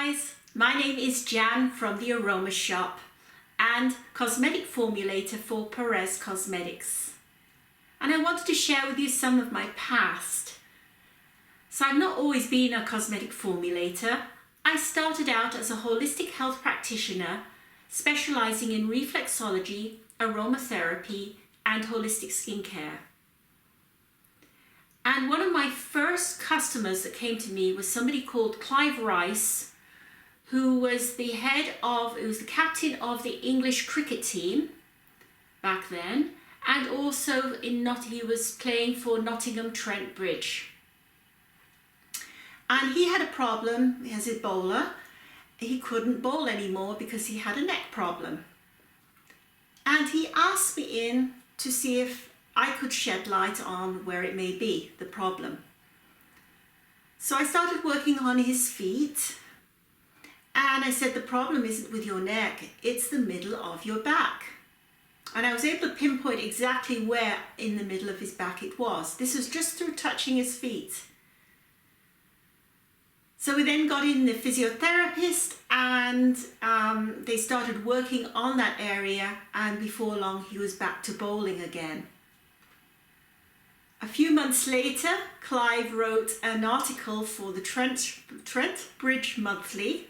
guys, my name is Jan from the Aroma Shoppe and cosmetic formulator for Purèz Cosmetics. And I wanted to share with you some of my past. So I've not always been a cosmetic formulator. I started out as a holistic health practitioner specialising in reflexology, aromatherapy and holistic skincare. And one of my first customers that came to me was somebody called Clive Rice, who was the captain of the English cricket team back then, and also he was playing for Nottingham Trent Bridge. And he had a problem as a bowler. He couldn't bowl anymore because he had a neck problem. And he asked me in to see if I could shed light on where it may be, the problem. So I started working on his feet, and I said, the problem isn't with your neck, it's the middle of your back. And I was able to pinpoint exactly where in the middle of his back it was. This was just through touching his feet. So we then got in the physiotherapist, and they started working on that area, and before long he was back to bowling again. A few months later, Clive wrote an article for the Trent Bridge Monthly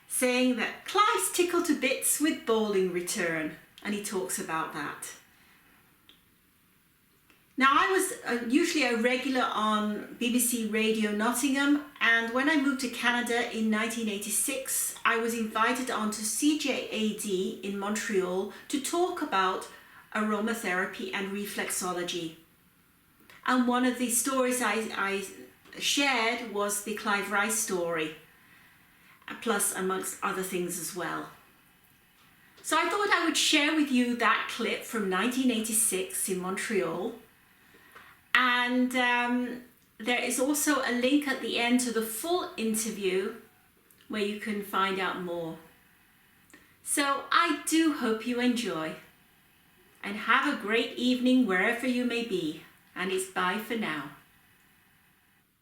saying that Clive's tickled to bits with bowling return, and he talks about that. Now, I was usually a regular on BBC Radio Nottingham, and when I moved to Canada in 1986, I was invited onto CJAD in Montreal to talk about aromatherapy and reflexology. And one of the stories I shared was the Clive Rice story, plus amongst other things as well. So I thought I would share with you that clip from 1986 in Montreal. And there is also a link at the end to the full interview where you can find out more. So I do hope you enjoy, and have a great evening wherever you may be. And it's bye for now.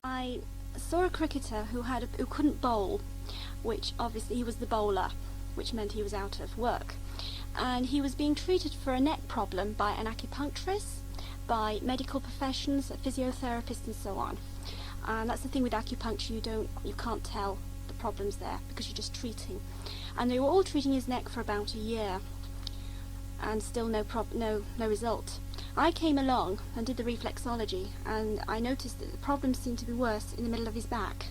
I saw a cricketer who couldn't bowl, which obviously he was the bowler, which meant he was out of work. And he was being treated for a neck problem by an acupuncturist, by medical professions, physiotherapists and so on. And that's the thing with acupuncture, you can't tell the problems there because you're just treating. And they were all treating his neck for about a year, and still no result. I came along and did the reflexology, and I noticed that the problems seemed to be worse in the middle of his back,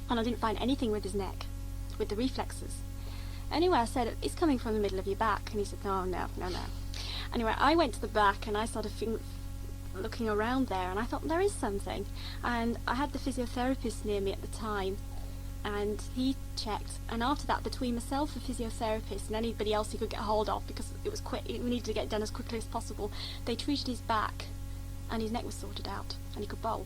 and I didn't find anything with his neck, with the reflexes. Anyway, I said, it's coming from the middle of your back, and he said, no. Anyway, I went to the back and I started looking around there, and I thought, there is something. And I had the physiotherapist near me at the time, and he checked, and after that, between myself, the physiotherapist, and anybody else he could get hold of, because it was quick, we needed to get it done as quickly as possible, they treated his back, and his neck was sorted out, and he could bowl.